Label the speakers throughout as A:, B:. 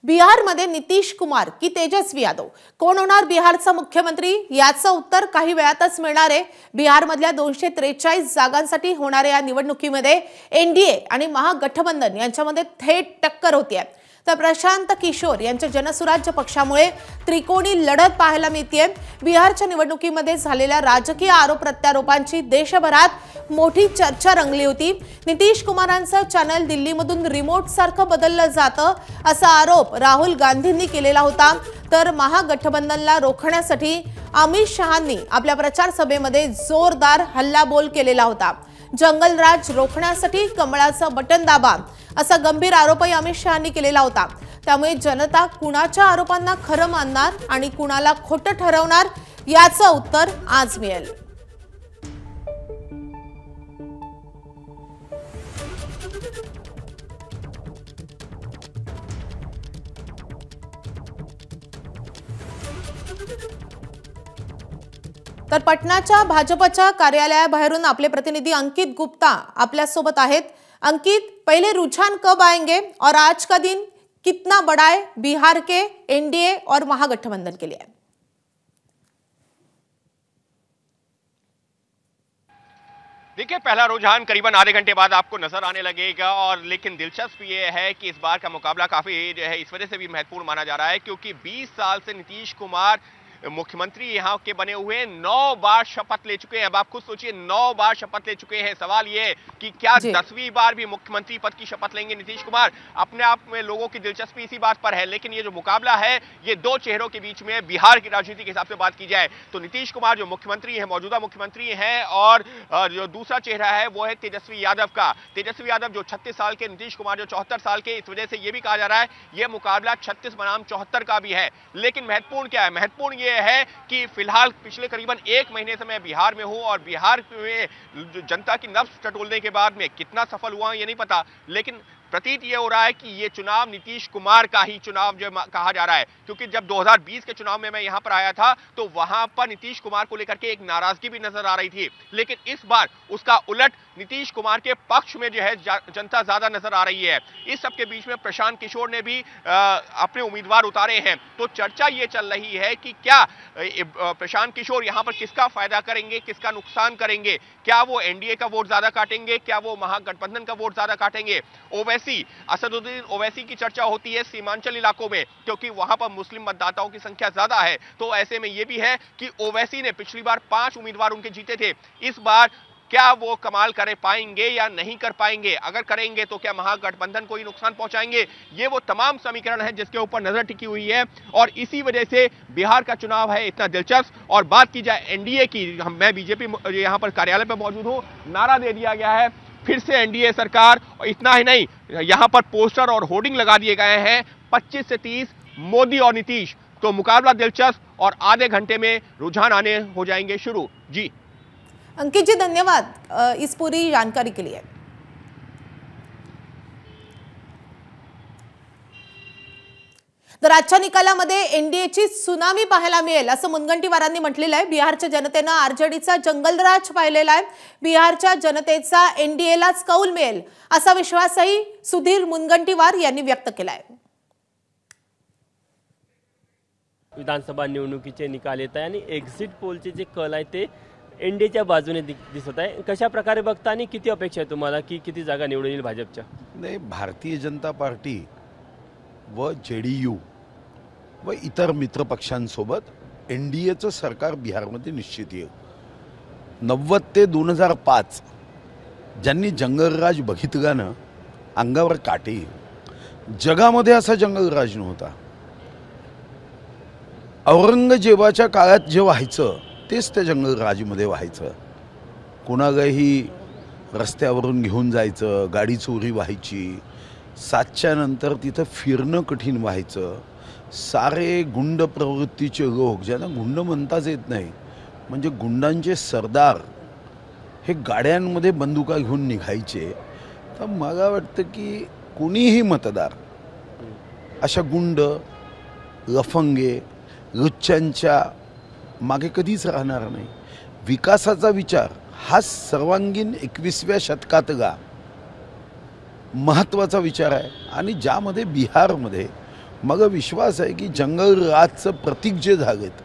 A: बिहारमध्ये नितीश कुमार की तेजस्वी यादव कोण होणार बिहारचा मुख्यमंत्री याचं उत्तर काही वेळातच मिळणार आहे। बिहारमधल्या 243 जागांसाठी होणाऱ्या या निवडणुकीमध्ये एनडीए आणि महागठबंधन यांच्यामध्ये थेट टक्कर होती आहे। तर प्रशांत किशोर यांच्या जनसुराज्य पक्षामुळे त्रिकोणी लढत पाहायला मिळते। बिहारच्या निवडणुकीमध्ये झालेल्या राजकीय आरोप प्रत्यारोपांची देशभरात मोठी चर्चा रंगली होती। नितीश कुमारांचं चॅनल दिल्लीमधून रिमोट सारखं बदललं जातं असा आरोप राहुल गांधींनी केलेला होता। तर महागठबंधनला रोखण्यासाठी अमित शहांनी आपल्या प्रचार सभेमध्ये जोरदार हल्लाबोल केलेला होता। जंगलराज रोखण्यासाठी कमळाचं बटन दाबा असा गंभीर आरोपही अमित शहांनी केलेला होता। त्यामुळे जनता कुणाच्या आरोपांना खरं मानणार आणि कुणाला खोटं ठरवणार याचं उत्तर आज मिळेल। तर पटनाच्या भाजपच्या कार्यालयाबाहेरून आपले प्रतिनिधी अंकित गुप्ता आपल्या सोबत आहेत। अंकित, पहले रुझान कब आएंगे और आज का दिन कितना बड़ा है बिहार के एनडीए और महागठबंधन के लिए?
B: देखिए, पहला रुझान करीबन आधे घंटे बाद आपको नजर आने लगेगा। और लेकिन दिलचस्प ये है कि इस बार का मुकाबला काफी जो है इस वजह से भी महत्वपूर्ण माना जा रहा है क्योंकि 20 साल से नीतीश कुमार मुख्यमंत्री यहाँ के बने हुए 9 बार शपथ ले चुके हैं। अब आप खुद सोचिए, 9 बार शपथ ले चुके हैं। सवाल ये कि क्या 10वीं बार भी मुख्यमंत्री पद की शपथ लेंगे नीतीश कुमार? अपने आप में लोगों की दिलचस्पी इसी बात पर है। लेकिन ये जो मुकाबला है ये दो चेहरों के बीच में बिहार की राजनीति के हिसाब से बात की जाए तो नीतीश कुमार जो मुख्यमंत्री है, मौजूदा मुख्यमंत्री हैं, और जो दूसरा चेहरा है वो है तेजस्वी यादव का। तेजस्वी यादव जो 36 साल के, नीतीश कुमार जो 74 साल के। इस वजह से ये भी कहा जा रहा है ये मुकाबला 36 बनाम 74 का भी है। लेकिन महत्वपूर्ण क्या है? महत्वपूर्ण ये है कि फिलहाल पिछले करीबन 1 महीने से मैं बिहार में हूं और बिहार में जनता की नब्ज टटोलने के बाद में कितना सफल हुआ ये नहीं पता, लेकिन प्रतीत ये हो रहा है कि ये चुनाव नीतीश कुमार का ही चुनाव जो कहा जा रहा है। क्योंकि जब 2020 के चुनाव में मैं यहां पर आया था तो वहां पर नीतीश कुमार को लेकर के एक नाराजगी भी नजर आ रही थी, लेकिन इस बार उसका उलट नीतीश कुमार के पक्ष में जो है जनता ज्यादा नजर आ रही है। इस सबके बीच में प्रशांत किशोर ने भी अपने उम्मीदवार उतारे हैं। तो चर्चा ये चल रही है कि क्या प्रशांत किशोर यहां पर किसका फायदा करेंगे, किसका नुकसान करेंगे? क्या वो एनडीए का वोट ज्यादा काटेंगे, क्या वो महागठबंधन का वोट ज्यादा काटेंगे? असदुद्दीन ओवैसी की चर्चा होती है सीमांचल इलाकों में क्योंकि वहां पर मुस्लिम मतदाताओं की संख्या ज्यादा है। तो ऐसे में यह भी है कि ओवैसी ने पिछली बार 5 उम्मीदवार उनके जीते थे। इस बार क्या वो कमाल कर पाएंगे या नहीं कर पाएंगे? अगर करेंगे तो क्या महागठबंधन को ही नुकसान पहुंचाएंगे? ये वो तमाम समीकरण है जिसके ऊपर नजर टिकी हुई है और इसी वजह से बिहार का चुनाव है इतना दिलचस्प। और बात की जाए एनडीए की, मैं बीजेपी यहां पर कार्यालय पर मौजूद हूं, नारा दे दिया गया है फिर से एनडीए सरकार। और इतना ही नहीं, यहां पर पोस्टर और होर्डिंग लगा दिए गए हैं 25 से 30 मोदी और नीतीश। तो मुकाबला दिलचस्प और आधे घंटे में रुझान आने हो जाएंगे शुरू। जी
A: अंकित जी, धन्यवाद इस पूरी जानकारी के लिए। तर आजच्या निकालामध्ये एनडीएची सुनामी पाहायला मिळेल असं मुनगंटीवारांनी म्हटलेलं आहे। बिहारच्या जनतेनं आरजेडीचा जंगलराज पाहिलेला आहे। बिहारच्या जनतेचा एनडीएलाच कौल मिळेल असा विश्वासही सुधीर मुनगंटीवार यांनी व्यक्त केलाय।
C: विधानसभा निवडणुकीचे निकाल येत आहे आणि एक्झिट पोलचे जे कल आहे ते एनडीएच्या बाजूने दिसत आहे। कशा प्रकारे बघता आणि किती अपेक्षा आहे तुम्हाला की किती जागा निवडून येईल भाजपच्या?
D: नाही, भारतीय जनता पार्टी व जेडीयू व इतर मित्र पक्षांसोबत एनडीएचं सरकार बिहारमध्ये निश्चित येईल। 90 ते 2005 ज्यांनी जंगलराज बघितलं ना, अंगावर काटे। जगामध्ये असा जंगलराज नव्हता। औरंगजेबाच्या काळात जे व्हायचं तेच त्या जंगलराजमध्ये व्हायचं। कोणालाही रस्त्यावरून घेऊन जायचं, गाडी चोरी व्हायची, 7च्या नंतर तिथं फिरणं कठीण व्हायचं। सारे गुंड प्रवृत्तीचे लोक, ज्यांना गुंड म्हणताच येत नाही, म्हणजे गुंडांचे सरदार हे गाड्यांमध्ये बंदुका घेऊन निघायचे। तर मला वाटतं की कोणीही मतदार अशा गुंड, लफंगे, लुच्च्यांच्या मागे कधीच राहणार नाही। विकासाचा विचार हा सर्वांगीण 21व्या शतकातला महत्त्वाचा विचार आहे आणि ज्यामध्ये बिहारमध्ये मग विश्वास आहे की जंगल राजचं प्रतीक जे झालेत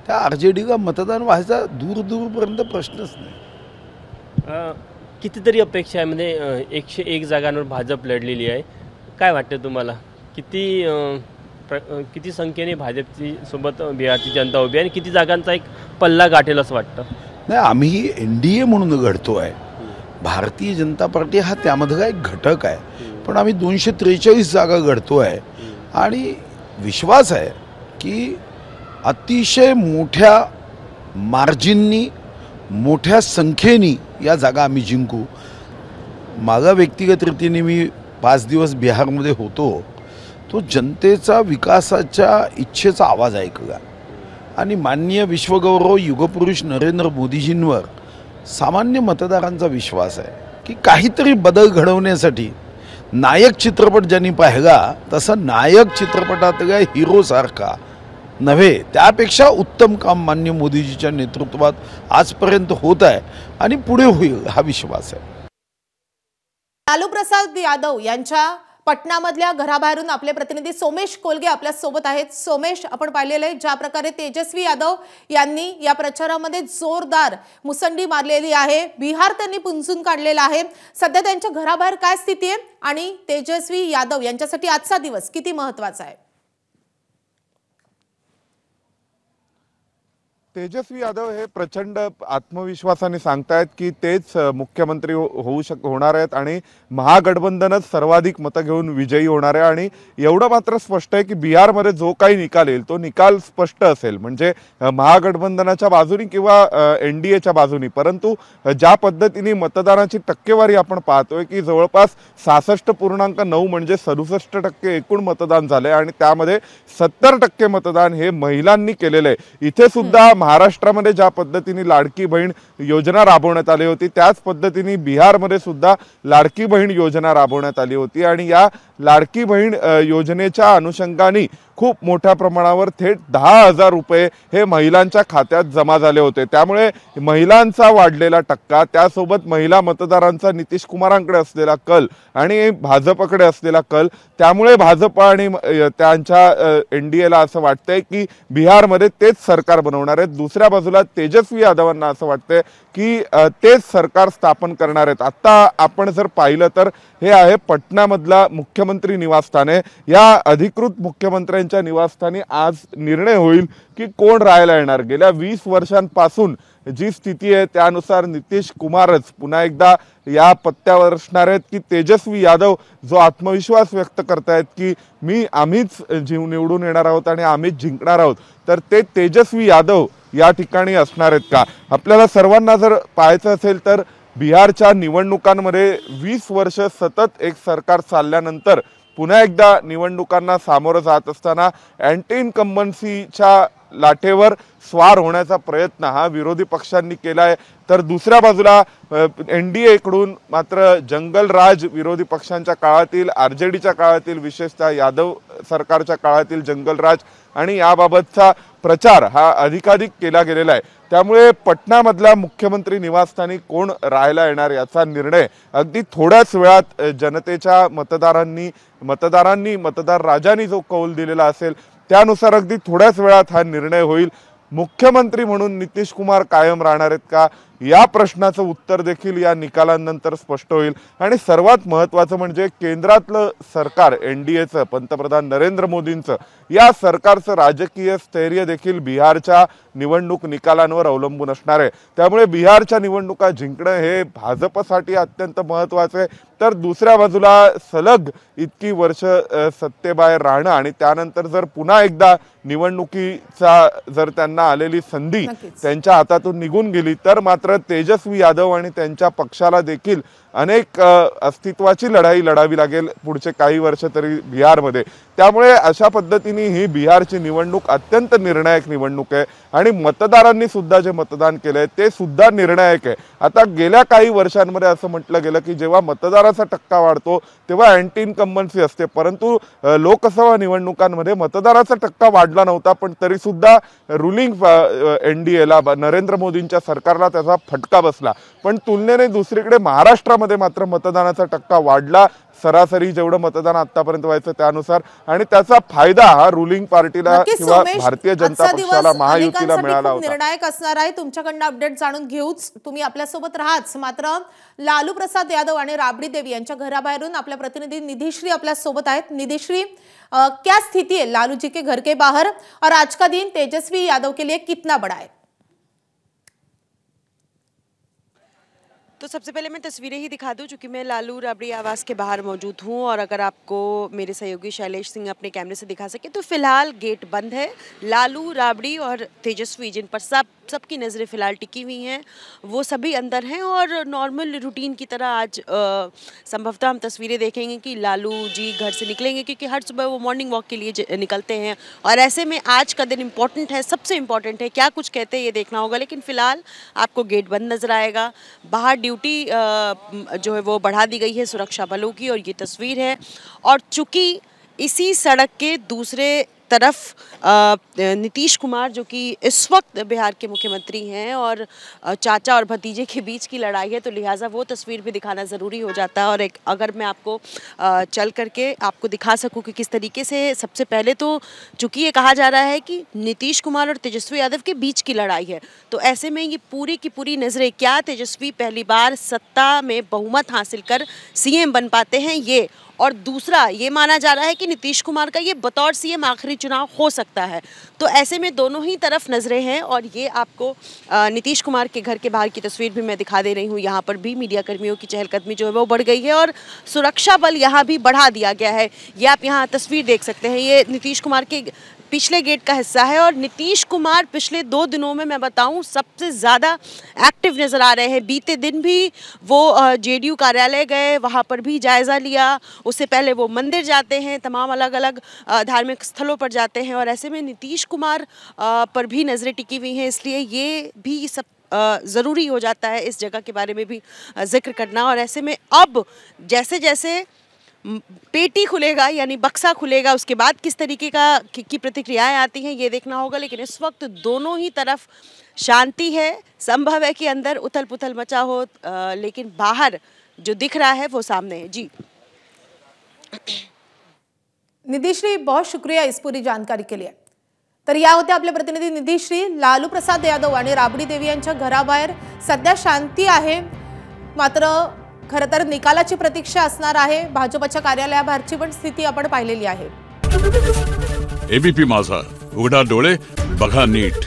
D: त्या RJDला मतदान व्हायचा दूरपर्यंत प्रश्नच नाही.
C: कितीतरी अपेक्षा आहे, म्हणजे 101 जागांवर भाजप लढलेली आहे. काय वाटतं तुम्हाला, किती संख्येने भाजपची सोबत बिहारची जनता उभी आहे आणि किती जागांचा एक पल्ला गाठेल असं वाटतं?
D: नाही, आम्ही NDA म्हणून घडतो आहे. भारतीय जनता पार्टी हा त्यामधला एक घटक आहे, पण आम्ही 243 जागा घडतो आहे आणि विश्वास आहे की अतिशय मोठ्या मार्जिननी मोठ्या संख्येने या जागा आम्ही जिंकू. माझा व्यक्तिगत रीतीने मी 5 दिवस बिहारमध्ये होतो, तो जनतेचा विकासाच्या इच्छेचा आवाज ऐकला आणि माननीय विश्वगौरव युगपुरुष नरेंद्र मोदीजींवर सामान्य मतदारांचा विश्वास आहे की काहीतरी बदल घडवण्यासाठी नायक चित्रपट ज्यांनी पाहिला तसं नायक चित्रपटातल्या हिरोसारखा नव्हे त्यापेक्षा उत्तम काम माननीय मोदीजीच्या नेतृत्वात आजपर्यंत होत आहे आणि पुढे होईल हा विश्वास आहे.
A: लालू प्रसाद यादव यांच्या पटनामधल्या घराबाहेरून आपले प्रतिनिधी सोमेश कोलगे आपल्या सोबत आहेत. सोमेश, आपण पाहिलेलं आहे ज्या प्रकारे तेजस्वी यादव यांनी या प्रचारामध्ये जोरदार मुसंडी मारलेली आहे, बिहार त्यांनी पुंजून काढलेला आहे. सध्या त्यांच्या घराबाहेर काय स्थिती आहे आणि तेजस्वी यादव यांच्यासाठी आजचा दिवस किती महत्त्वाचा आहे?
E: तेजस्वी यादव हे प्रचंड आत्मविश्वासाने सांगतायत की तेच मुख्यमंत्री होणार आहेत आणि महागठबंधनच सर्वाधिक मतं घेऊन विजयी होणार आहे. आणि एवढं मात्र स्पष्ट आहे की बिहारमध्ये जो काही निकाल येईल तो निकाल स्पष्ट असेल, म्हणजे महागठबंधनाच्या बाजूनी किंवा NDAच्या बाजूनी. परंतु ज्या पद्धतीने मतदानाची टक्केवारी आपण पाहतोय की जवळपास 66.9 म्हणजे 67% एकूण मतदान झाले आणि त्यामध्ये 70% मतदान हे महिलांनी केलेलं आहे. इथे सुद्धा महाराष्ट्रामध्ये ज्या पद्धतीने लाडकी बहीण योजना राबवण्यात आली होती त्याच पद्धतीने बिहारमध्ये सुद्धा लाडकी बहीण योजना राबवण्यात आली होती आणि या लाडकी बहीण योजनेच्या अनुषंगाने खूप मोठ्या प्रमाणावर थेट 10,000 रुपये हे महिलांच्या खात्यात जमा झाले होते. त्यामुळे महिलांचा वाढलेला टक्का, त्यासोबत महिला मतदारांचा नितीश कुमारांकडे असलेला कल आणि भाजपकडे असलेला कल, त्यामुळे भाजप आणि त्यांच्या NDAला असं वाटतंय की बिहारमध्ये तेच सरकार बनवणार आहेत. दुसऱ्या बाजूला तेजस्वी यादवांना असं वाटतंय की तेच सरकार स्थापन करणार आहेत. आता आपण जर पाहिलं तर हे आहे पटनामधला मुख्यमंत्री निवासस्थान आहे. या अधिकृत मुख्यमंत्र्यांच्या निवासस्थानी आज निर्णय होईल की कोण राहायला येणार. गेल्या 20 वर्षांपासून जी स्थिती आहे त्यानुसार नितीश कुमारच पुन्हा एकदा या पत्त्यावर असणार आहेत की तेजस्वी यादव जो आत्मविश्वास व्यक्त करतायत की आम्हीच निवडून येणार आहोत आणि आम्हीच जिंकणार आहोत, तर ते तेजस्वी यादव या ठिकाणी असणार आहेत का? आपल्याला सर्वांना जर पाहायचं असेल तर बिहारच्या निवडणुकांमध्ये 20 वर्ष सतत एक सरकार चालल्यानंतर पुन्हा एकदा निवडणुकांना सामोरं जात असताना अँटी इन्कम्बन्सीच्या लाटेवर स्वार होण्याचा प्रयत्न हा विरोधी पक्षांनी केलाय. तर दुसऱ्या बाजूला NDA कडून मात्र जंगलराज विरोधी पक्षांच्या काळातील, RJDच्या काळातील, विशेषतः यादव सरकारच्या काळातील जंगलराज आणि याबाबतचा प्रचार हा अधिकाधिक केला गेलेला आहे. त्यामुळे पटनामधल्या मुख्यमंत्री निवासस्थानी कोण राहायला येणार याचा निर्णय अगदी थोड्याच वेळात जनतेच्या मतदार राजांनी जो कौल दिलेला असेल त्यानुसार अगदी थोड्याच वेळात हा निर्णय होईल. मुख्यमंत्री म्हणून नितीश कुमार कायम राहणार आहेत का या प्रश्नाचं उत्तर देखील या निकालांनंतर स्पष्ट होईल. आणि सर्वात महत्त्वाचं म्हणजे केंद्रातलं सरकार NDAचं, पंतप्रधान नरेंद्र मोदींचं, या सरकारचं राजकीय स्थैर्य देखील बिहारच्या निवडणूक निकालांवर अवलंबून असणार आहे. त्यामुळे बिहारच्या निवडणुका जिंकणं हे भाजपसाठी अत्यंत महत्त्वाचं आहे. तर दुसऱ्या बाजूला सलग इतकी वर्ष सत्तेबाहेर राहणं आणि त्यानंतर जर पुन्हा एकदा निवडणुकीचा जर त्यांना आलेली संधी त्यांच्या हातातून निघून गेली तर मात्र तेजस्वी यादव आणि त्यांच्या पक्षाला देखील अनेक अस्तित्वाची लढाई लढावी लागेल पुढचे काही वर्ष तरी बिहारमध्ये. त्यामुळे अशा पद्धतीने ही बिहारची निवडणूक अत्यंत निर्णायक निवडणूक आहे आणि मतदारांनी सुद्धा जे मतदान केलंय ते सुद्धा निर्णायक आहे. आता गेल्या काही वर्षांमध्ये असं म्हटलं गेलं की जेव्हा मतदाराचा टक्का वाढतो तेव्हा अँटी इन्कम्बन्सी असते, परंतु लोकसभा निवडणुकांमध्ये मतदाराचा टक्का वाढला नव्हता, पण तरी सुद्धा रुलिंग NDAला, नरेंद्र मोदींच्या सरकारला त्याचा फटका बसला. पण तुलनेने दुसरीकडे महाराष्ट्रामध्ये बिहारमध्ये मात्र मतदानाचा टक्का वाढला, सरासरी जेवढं मतदान आतापर्यंत व्हायचं त्यानुसार, आणि त्याचा फायदा हा रुलिंग पार्टीला
A: नक्कीच
E: किंवा
A: सोमेश,
E: भारतीय जनता
A: आजचा दिवस
E: पक्षाला, महायुतीला
A: अनेकांसाठी
E: मिळाला
A: खूप
E: होता.
A: निर्णायक असणार आहे. तुमच्याकडनं अपडेट जाणून घेऊच, तुम्ही आपल्यासोबत राहाच. मात्र लालू प्रसाद यादव आणि राबड़ी देवी यांच्या घराबाहेरून आपल्या प्रतिनिधी निधिश्री आपल्या सोबत आहेत. निधिश्री, क्या स्थिति है लालू जी के घर के बाहर और आज का दिन तेजस्वी यादव के लिए कितना बड़ा है?
F: तो सबसे पहले मैं तस्वीरें ही दिखा दूं, चूंकि मैं लालू राबड़ी आवास के बाहर मौजूद हूं, और अगर आपको मेरे सहयोगी शैलेश सिंह अपने कैमरे से दिखा सके तो फिलहाल गेट बंद है। लालू राबड़ी और तेजस्वी, जिन पर सबकी नज़रें फिलहाल टिकी हुई हैं, वो सभी अंदर हैं और नॉर्मल रूटीन की तरह आज संभवतः हम तस्वीरें देखेंगे कि लालू जी घर से निकलेंगे, क्योंकि हर सुबह वो मॉर्निंग वॉक के लिए निकलते हैं, और ऐसे में आज का दिन इम्पॉर्टेंट है, सबसे इम्पॉर्टेंट है। क्या कुछ कहते हैं ये देखना होगा, लेकिन फिलहाल आपको गेट बंद नजर आएगा। बाहर ड्यूटी जो है वो बढ़ा दी गई है सुरक्षा बलों की, और ये तस्वीर है। और चूंकि इसी सड़क के दूसरे तरफ नीतीश कुमार, जो कि इस वक्त बिहार के मुख्यमंत्री हैं, और चाचा और भतीजे के बीच की लड़ाई है, तो लिहाजा वो तस्वीर भी दिखाना ज़रूरी हो जाता है। और एक अगर मैं आपको चल करके आपको दिखा सकूं कि किस तरीके से, सबसे पहले तो चूँकि ये कहा जा रहा है कि नीतीश कुमार और तेजस्वी यादव के बीच की लड़ाई है, तो ऐसे में ये पूरी की पूरी नज़रें, क्या तेजस्वी पहली बार सत्ता में बहुमत हासिल कर सीएम बन पाते हैं, ये, और दूसरा ये माना जा रहा है कि नीतीश कुमार का ये बतौर सीएम आखिरी चुनाव हो सकता है। तो ऐसे में दोनों ही तरफ नजरें हैं, और ये आपको नीतीश कुमार के घर के बाहर की तस्वीर भी मैं दिखा दे रही हूँ। यहाँ पर भी मीडिया कर्मियों की चहलकदमी जो है वो बढ़ गई है, और सुरक्षा बल यहाँ भी बढ़ा दिया गया है। ये आप यहाँ तस्वीर देख सकते हैं, ये नीतीश कुमार के पिछले गेट का हिस्सा है, और नीतीश कुमार पिछले 2 दिनों में मैं बताऊं सबसे ज़्यादा एक्टिव नज़र आ रहे हैं। बीते दिन भी वो जेडीयू कार्यालय गए, वहाँ पर भी जायज़ा लिया, उससे पहले वो मंदिर जाते हैं, तमाम अलग अलग धार्मिक स्थलों पर जाते हैं, और ऐसे में नीतीश कुमार पर भी नज़रें टिकी हुई हैं, इसलिए ये भी सब ज़रूरी हो जाता है इस जगह के बारे में भी जिक्र करना। और ऐसे में अब जैसे जैसे पेटी खुलेगा, यानी बक्सा खुलेगा, उसके बाद किस तरीके की प्रतिक्रियाएं आती हैं ये देखना होगा। लेकिन इस वक्त दोनों ही तरफ शांति है, संभव है कि अंदर उथल पुथल मचा हो, लेकिन बाहर जो दिख रहा है वो सामने है। जी
A: निधिश्री, बहुत शुक्रिया इस पूरी जानकारी के लिए. तर या होत्या आपले प्रतिनिधी निधिश्री. लालू प्रसाद यादव आणि राबड़ी देवी यांच्या घराबाहेर सध्या शांती आहे, मात्र खरं तर निकालाची प्रतीक्षा असणार आहे. भाजपच्या कार्यालयाबाहेरची पण स्थिती आपण पाहिलेली आहे.
G: एबीपी माझा, उघडा डोळे बघा नीट.